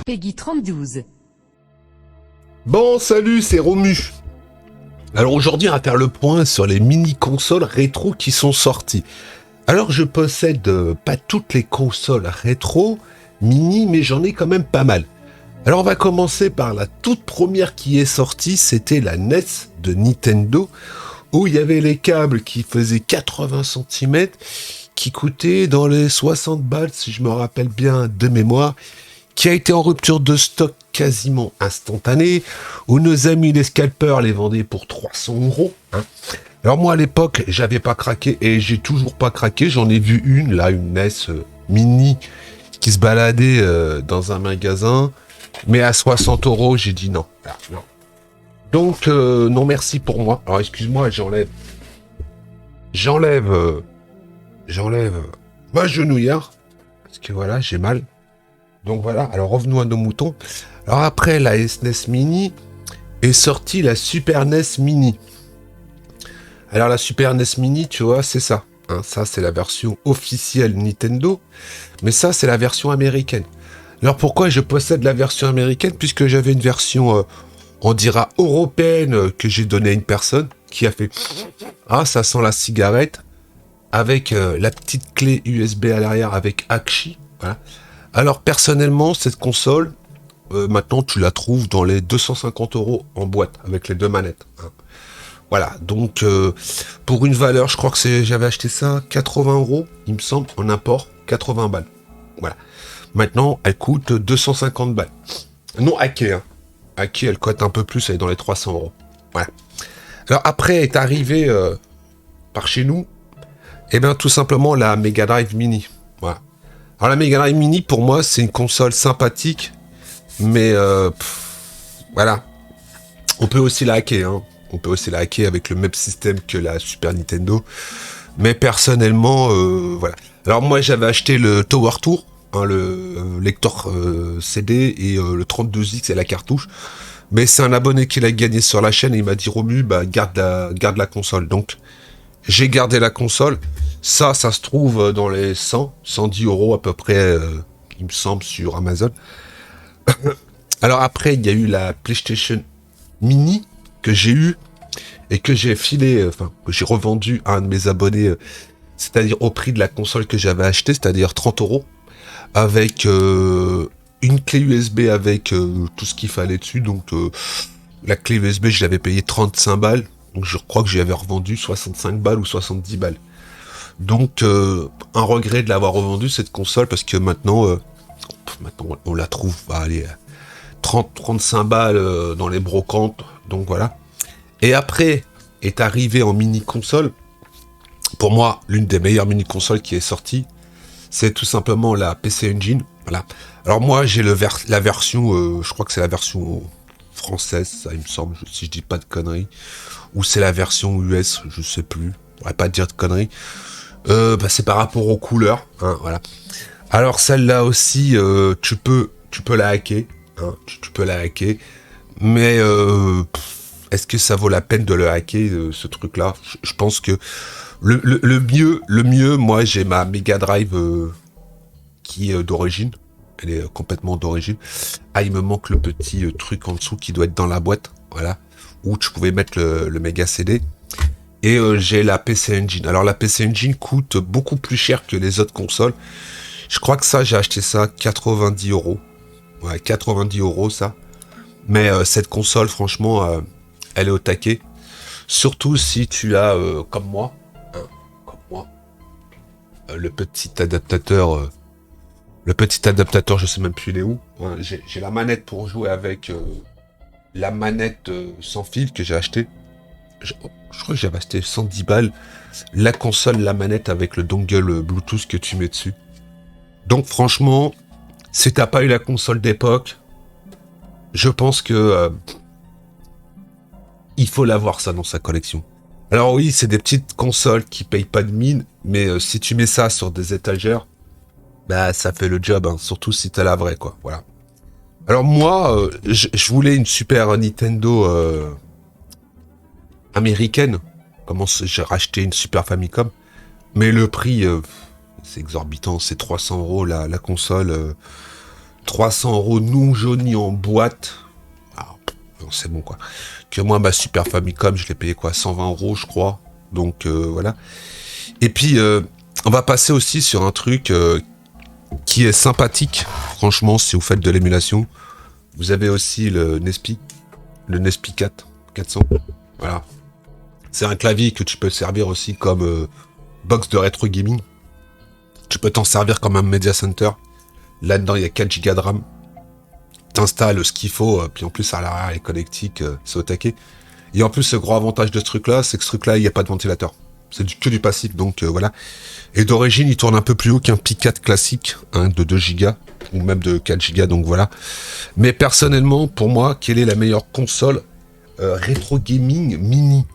Peggy 32. Bon, salut, c'est Romu. Alors aujourd'hui, on va faire le point sur les mini-consoles rétro qui sont sorties. Alors je possède pas toutes les consoles rétro mini, mais j'en ai quand même pas mal. Alors on va commencer par la toute première qui est sortie, c'était la NES de Nintendo, où il y avait les câbles qui faisaient 80 cm, qui coûtaient dans les 60 balles, si je me rappelle bien de mémoire, qui a été en rupture de stock quasiment instantanée, où nos amis les scalpers les vendaient pour 300 €. Alors moi à l'époque, j'avais pas craqué et j'ai toujours pas craqué. J'en ai vu une NES mini qui se baladait dans un magasin, mais à 60 €, j'ai dit non. Ah, non. Donc non merci pour moi. Alors excuse-moi, j'enlève ma genouillère parce que voilà, j'ai mal. Donc voilà, alors revenons à nos moutons. Alors après la SNES Mini est sortie la Super NES Mini. Alors la Super NES Mini, tu vois, c'est ça. Ça, c'est la version officielle Nintendo. Mais ça, c'est la version américaine. Alors pourquoi je possède la version américaine? Puisque j'avais une version, on dira européenne, que j'ai donnée à une personne qui a fait « Ah, ça sent la cigarette » avec la petite clé USB à l'arrière avec Akshi. Voilà. Alors personnellement, cette console, maintenant tu la trouves dans les 250 € en boîte avec les deux manettes. Voilà, donc pour une valeur, je crois que j'avais acheté ça 80 €, il me semble, en import, 80 balles. Voilà. Maintenant, elle coûte 250 balles. Non, hackée, hein. Hackée, elle coûte un peu plus, elle est dans les 300 €. Voilà. Alors après est arrivé par chez nous, et bien tout simplement la Mega Drive Mini. Voilà. Alors la Mega Drive Mini, pour moi, c'est une console sympathique, mais voilà. On peut aussi la hacker, hein. On peut aussi la hacker avec le même système que la Super Nintendo. Mais personnellement, voilà. Alors moi, j'avais acheté le Tower Tour, le lecteur CD et le 32X et la cartouche. Mais c'est un abonné qui l'a gagné sur la chaîne et il m'a dit Romu, bah garde la console. Donc j'ai gardé la console. Ça se trouve dans les 110 € à peu près, il me semble, sur Amazon. Alors après, il y a eu la PlayStation Mini que j'ai eu et que j'ai filé, que j'ai revendu à un de mes abonnés, c'est-à-dire au prix de la console que j'avais achetée, c'est-à-dire 30 €, avec une clé USB avec tout ce qu'il fallait dessus. Donc la clé USB, je l'avais payé 35 balles. Donc je crois que j'y avais revendu 65 balles ou 70 balles. Donc un regret de l'avoir revendu cette console parce que maintenant on la trouve allez, 30-35 balles dans les brocantes. Donc voilà. Et après est arrivé en mini console. Pour moi, l'une des meilleures mini consoles qui est sortie, c'est tout simplement la PC Engine. Voilà. Alors moi j'ai la version, je crois que c'est la version française, ça il me semble, si je dis pas de conneries, ou c'est la version US, je sais plus. Je pourrais pas dire de conneries. C'est par rapport aux couleurs, hein, voilà. Alors celle-là aussi, tu peux la hacker, hein, tu peux la hacker, mais est-ce que ça vaut la peine de le hacker, ce truc-là? Je pense que le mieux, moi j'ai ma Mega Drive qui est d'origine, elle est complètement d'origine. Ah, il me manque le petit truc en dessous qui doit être dans la boîte, voilà, où tu pouvais mettre le méga CD. Et j'ai la PC Engine. Alors la PC Engine coûte beaucoup plus cher que les autres consoles. Je crois que ça, j'ai acheté ça 90 €. Ouais, 90 € ça. Mais cette console, franchement, elle est au taquet. Surtout si tu as, comme moi, le petit adaptateur. Je sais même plus il est où. Ouais, j'ai la manette pour jouer avec la manette sans fil que j'ai acheté. Je crois que j'avais acheté 110 balles. La console, la manette avec le dongle Bluetooth que tu mets dessus. Donc franchement, si t'as pas eu la console d'époque, je pense que il faut l'avoir ça dans sa collection. Alors oui, c'est des petites consoles qui payent pas de mine, mais si tu mets ça sur des étagères, bah ça fait le job, hein, surtout si t'as la vraie, quoi. Voilà. Alors moi, je voulais une Super Nintendo américaine. J'ai racheté une Super Famicom, mais le prix c'est exorbitant, c'est 300 € la console. 300 € non jaunis en boîte. Ah, non, c'est bon quoi. Que moi, ma Super Famicom, je l'ai payé quoi, 120 € je crois. Donc voilà. Et puis, on va passer aussi sur un truc qui est sympathique. Franchement, si vous faites de l'émulation, vous avez aussi le Nespi 400. Voilà. C'est un clavier que tu peux servir aussi comme box de rétro gaming. Tu peux t'en servir comme un media center. Là-dedans, il y a 4 Go de RAM. T'installes ce qu'il faut, puis en plus, à l'arrière, les connectiques, c'est au taquet. Et en plus, le gros avantage de ce truc-là, c'est que ce truc-là, il n'y a pas de ventilateur. C'est que du passif, donc voilà. Et d'origine, il tourne un peu plus haut qu'un Pi 4 classique, hein, de 2 Go, ou même de 4 Go, donc voilà. Mais personnellement, pour moi, quelle est la meilleure console rétro gaming mini?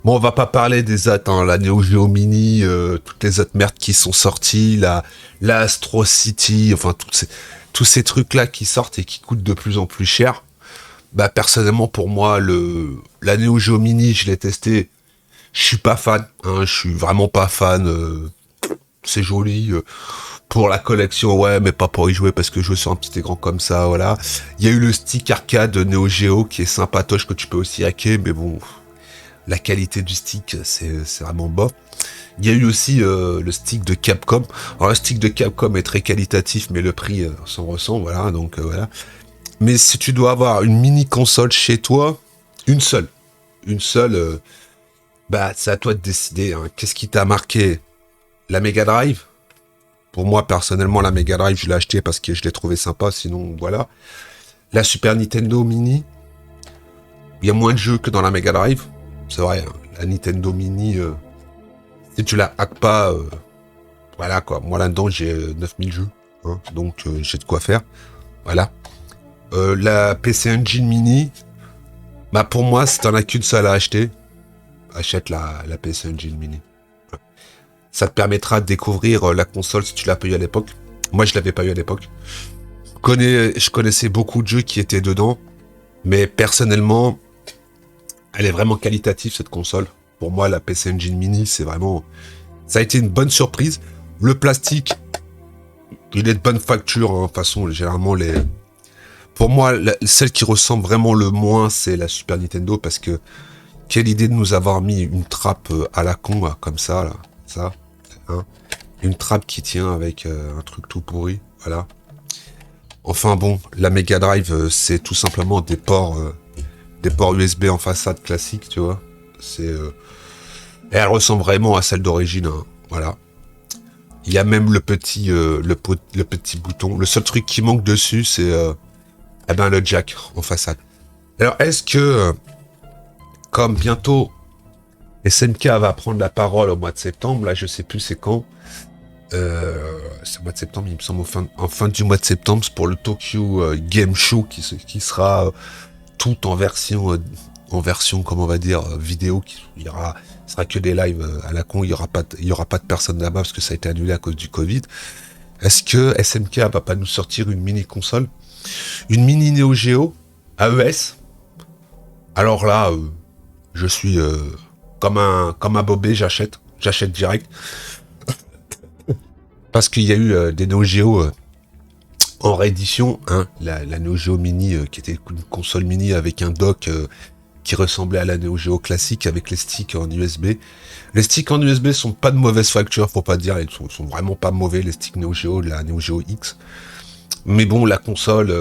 Bon, on va pas parler des autres, hein, la Neo Geo Mini, toutes les autres merdes qui sont sorties, la Astro City, enfin tous ces trucs-là qui sortent et qui coûtent de plus en plus cher. Bah personnellement pour moi, la Neo Geo Mini, je l'ai testé, je suis pas fan, hein, je suis vraiment pas fan. C'est joli pour la collection, ouais, mais pas pour y jouer parce que jouer sur un petit écran comme ça, voilà. Il y a eu le stick arcade Neo Geo qui est sympatoche que tu peux aussi hacker, mais bon. La qualité du stick, c'est vraiment bas. Il y a eu aussi le stick de Capcom. Alors le stick de Capcom est très qualitatif, mais le prix s'en ressent, voilà, donc voilà. Mais si tu dois avoir une mini console chez toi, une seule, bah c'est à toi de décider. Hein. Qu'est-ce qui t'a marqué? La Mega Drive? Pour moi, personnellement, la Mega Drive, je l'ai acheté parce que je l'ai trouvé sympa, sinon voilà. La Super Nintendo Mini, il y a moins de jeux que dans la Mega Drive. C'est vrai, hein, la Nintendo Mini, si tu la hack pas, voilà quoi. Moi là-dedans, j'ai 9000 jeux, hein, donc j'ai de quoi faire. Voilà. La PC Engine Mini, bah pour moi, si t'en as qu'une seule à acheter, achète la PC Engine Mini. Voilà. Ça te permettra de découvrir la console si tu l'as pas eu à l'époque. Moi, je l'avais pas eu à l'époque. Je connaissais beaucoup de jeux qui étaient dedans, mais personnellement, elle est vraiment qualitative cette console. Pour moi, la PC Engine Mini, c'est vraiment... Ça a été une bonne surprise. Le plastique, il est de bonne facture. Hein. De toute façon, généralement, pour moi, celle qui ressemble vraiment le moins, c'est la Super Nintendo. Parce que, quelle idée de nous avoir mis une trappe à la con, là, comme ça, là. Ça. Hein. Une trappe qui tient avec un truc tout pourri. Voilà. Enfin bon, la Mega Drive, c'est tout simplement des ports USB en façade classique, tu vois. Et elle ressemble vraiment à celle d'origine, hein. Voilà. Il y a même le petit bouton. Le seul truc qui manque dessus, c'est le jack en façade. Alors, est-ce que, comme bientôt SNK va prendre la parole au mois de septembre, là, je sais plus c'est quand. C'est au mois de septembre, il me semble, en fin du mois de septembre, c'est pour le Tokyo Game Show qui sera tout en version, comment on va dire, vidéo. Ce sera que des lives à la con. Il y aura pas de personne là-bas parce que ça a été annulé à cause du Covid. Est-ce que SNK va pas nous sortir une mini console, une mini Neo Geo AES? Alors là, je suis comme un bobé, j'achète direct parce qu'il y a eu des Neo Geo en réédition, hein, la Neo Geo Mini qui était une console mini avec un dock qui ressemblait à la Neo Geo classique avec les sticks en USB. Les sticks en USB sont pas de mauvaise facture, faut pas dire, ils sont vraiment pas mauvais, les sticks Neo Geo, la Neo Geo X. Mais bon, la console,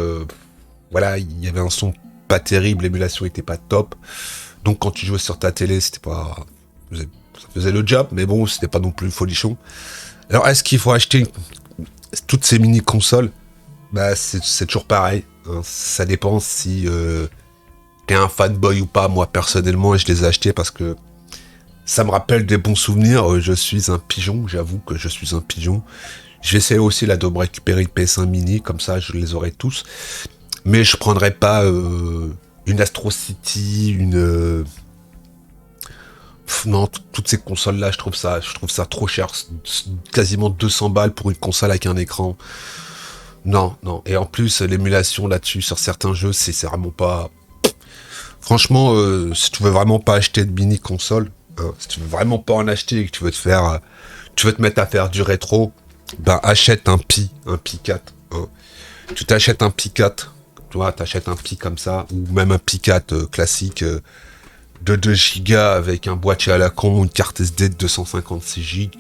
voilà, il y avait un son pas terrible, l'émulation était pas top. Donc quand tu jouais sur ta télé, c'était pas... ça faisait le job, mais bon, c'était pas non plus folichon. Alors est-ce qu'il faut acheter toutes ces mini consoles? Bah c'est toujours pareil, hein. Ça dépend si t'es un fanboy ou pas. Moi personnellement, je les ai achetés parce que ça me rappelle des bons souvenirs. Je suis un pigeon, j'avoue que je suis un pigeon. J'essaie aussi là de me récupérer une PS1 mini, comme ça je les aurai tous. Mais je prendrai pas une Astro City, non, toutes ces consoles-là, je trouve ça trop cher. Quasiment 200 balles pour une console avec un écran. Non. Et en plus, l'émulation là-dessus, sur certains jeux, c'est vraiment pas... Franchement, si tu veux vraiment pas acheter de mini-console, hein, si tu veux vraiment pas en acheter et que tu veux te mettre à faire du rétro, ben achète un Pi 4. Hein. Tu t'achètes un Pi 4, tu vois, t'achètes un Pi comme ça, ou même un Pi 4 classique de 2 gigas avec un boîtier à la con, une carte SD de 256 gigs.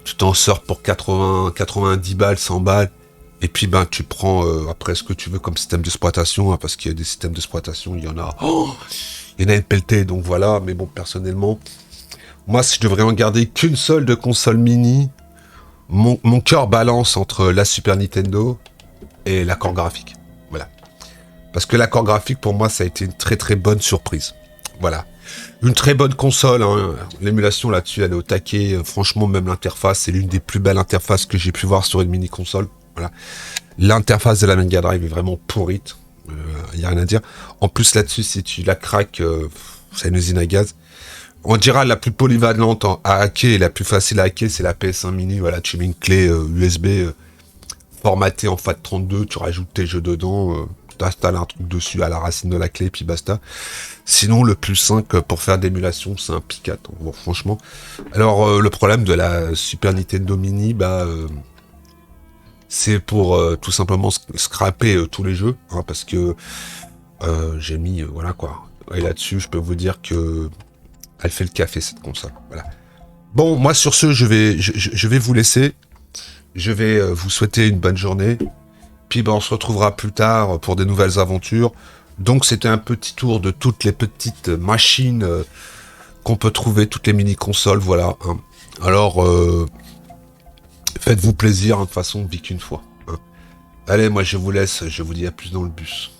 Tu t'en sors pour 90 balles, 100 balles. Et puis ben tu prends après ce que tu veux comme système d'exploitation, hein, parce qu'il y a des systèmes d'exploitation, il y en a. Il y en a une pelletée, donc voilà. Mais bon, personnellement, moi si je devrais en garder qu'une seule de console mini, mon cœur balance entre la Super Nintendo et l'accord graphique. Voilà. Parce que l'accord graphique, pour moi, ça a été une très très bonne surprise. Voilà. Une très bonne console, hein. L'émulation là-dessus, elle est au taquet. Franchement, même l'interface, c'est l'une des plus belles interfaces que j'ai pu voir sur une mini-console. Voilà. L'interface de la Mega Drive est vraiment pourrite. Il n'y a rien à dire. En plus, là-dessus, si tu la craques, c'est une usine à gaz. On dira la plus polyvalente à hacker et la plus facile à hacker, c'est la PS1 mini. Voilà, tu mets une clé USB formatée en FAT32, tu rajoutes tes jeux dedans, tu installes un truc dessus à la racine de la clé, puis basta. Sinon, le plus simple pour faire d'émulation, c'est un Pi 4. Bon, franchement. Alors, le problème de la Super Nintendo Mini, c'est pour tout simplement scraper tous les jeux, hein, parce que j'ai mis, voilà quoi. Et là-dessus, je peux vous dire que elle fait le café, cette console. Voilà. Bon, moi sur ce, je vais vous laisser. Je vais vous souhaiter une bonne journée. Puis on se retrouvera plus tard pour des nouvelles aventures. Donc c'était un petit tour de toutes les petites machines qu'on peut trouver, toutes les mini-consoles, voilà. Hein. Alors, faites-vous plaisir, hein, de toute façon, on vit qu'une fois. Hein. Allez, moi je vous laisse, je vous dis à plus dans le bus.